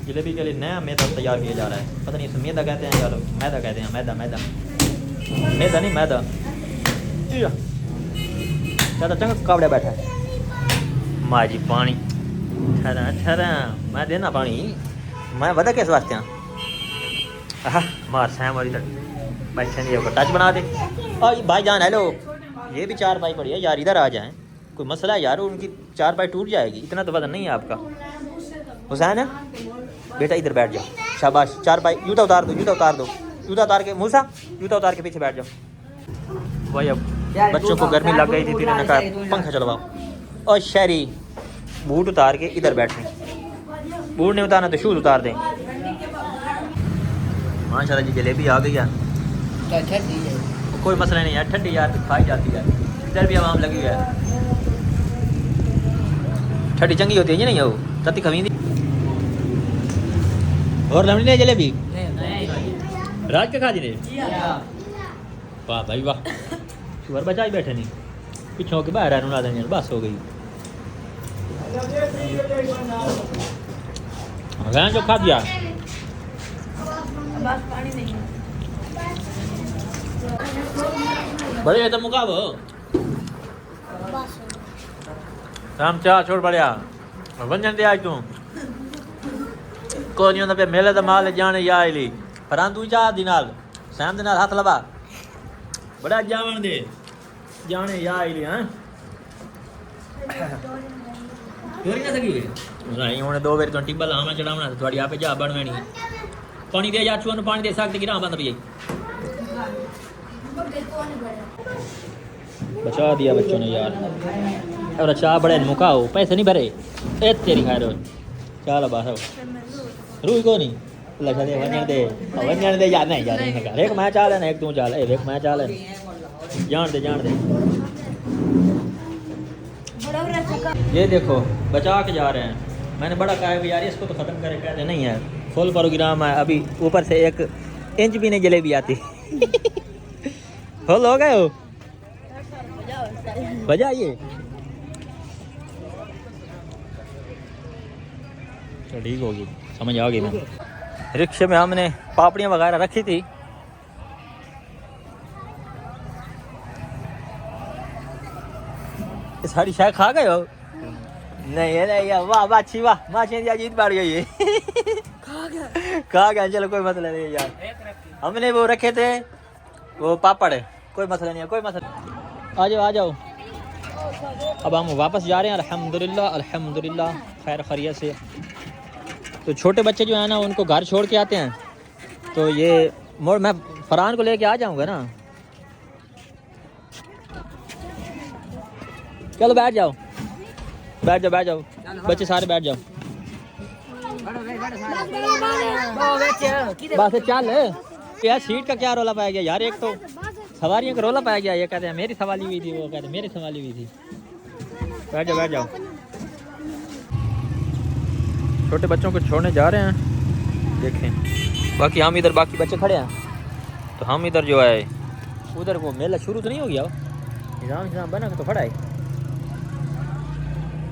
जलेबी के लिए नया मैदा तैयार किया जा रहा है। पता नहीं इसे मैदा कहते हैं या मैदा कहते हैं। मैदा मैदा मैदा नहीं मैदा। ज़्यादा चंगा कावड़े बैठा है माँ जी। पानी ठहरा ठहरा मैं देना पानी मैं वदा किस वास्ते हाँ मार सैम और इधर बैठे नहीं होगा टच बना दे। और भाई जान हेलो ये भी 4 पाई पड़ी है यार, इधर आ जाएं। कोई मसला है यार, उनकी 4 पाई टूट जाएगी। इतना तो वजन नहीं है आपका हुसैन है बेटा, इधर बैठ जाओ शाबाश। 4 पाई जूता उतार दो, जूता उतार दो, जूता उतार के मूसा जूता उतार के पीछे बैठ जाओ। भाई अब बच्चों को गर्मी लग गई थी, तीनों ने कहा पंखा चलवाओ। और शहरी बूट उतार के इधर बैठे, बूट नहीं उतारना तो शूज उतार दें। माशाल्लाह जी जलेबी आ गई है। कोई मसला नहीं है, ठंडी यार खाई जाती है। इधर भी आवाम लगी हुई है, ठंडी चंगी होती है नहीं हो तत्ती खवी और लमड़ी नहीं जलेबी राज के खा जी ने। वाह भाई वाह, शुगर बचा ही बैठे नहीं पिछों के बाहर ना देंगे बस हो गई। जो खा दिया बड़े तो मुकाबो राम चाह छोड़ बढ़िया वंजन दे आज तू को नहीं पे मेले तो माल जाने या ली परां तू चाह दी नाल सैम दे नाल हाथ लबा बड़ा जावन दे जाने या ली। हां चोरी ना सकी नहीं हुणे 2 बार तो टिब्बल आमा चढ़ावना थोड़ी आपे जा बनवेनी पानी दे यार छुआ पानी दे सकते गिरा बंद भी बचा दिया बच्चों ने यार। और चाह बड़े मुकाओ पैसे नहीं भरे ए तेरी खैर चल बस रूई को नहीं लगा दे वंजन दे यार नहीं यार नहीं कर एक मैं चाल है एक तू चाल एक मैं चाल है जान दे। ये देखो बचा के जा रहे हैं। मैंने बड़ा कहा है यार इसको तो ख़त्म करे कहते नहीं है फुल प्रोग्राम है। अभी ऊपर से 1 इंच भी नहीं जलेबी आती फुल हो गए हो बजाइए तो ठीक होगी समझ आ गई। मैं रिक्शे में हमने पापड़ियाँ वगैरह रखी थी। सारी शायद खा गए हो नहीं है नहीं वाह वाह अच्छी वाह माछी जीत बैठ गई है खा गया चलो कोई मसला नहीं यार। हमने वो रखे थे वो पापड़ कोई मसला नहीं है कोई मसला। आ जाओ अब हम वापस जा रहे हैं अल्हम्दुलिल्लाह खैर खैरियत से। तो छोटे बच्चे जो है ना उनको घर छोड़ के आते हैं तो ये मोड़ मैं फरहान को लेके आ जाऊंगा ना। चलो बैठ जाओ बच्चे सारे बैठ जाओ बस चल यार। सीट का क्या रोला पाया गया यार, एक तो सवारियों का रोला पाया गया। ये कहते हैं मेरी सवारी हुई थी, वो कहते हैं मेरी सवारी हुई थी। बैठ जाओ छोटे बच्चों को छोड़ने जा रहे हैं देखें। बाकी हम इधर बाकी बच्चे खड़े हैं तो हम इधर जो है उधर वो मेला शुरू तो नहीं हो गया, निज़ाम बना के तो खड़ा है।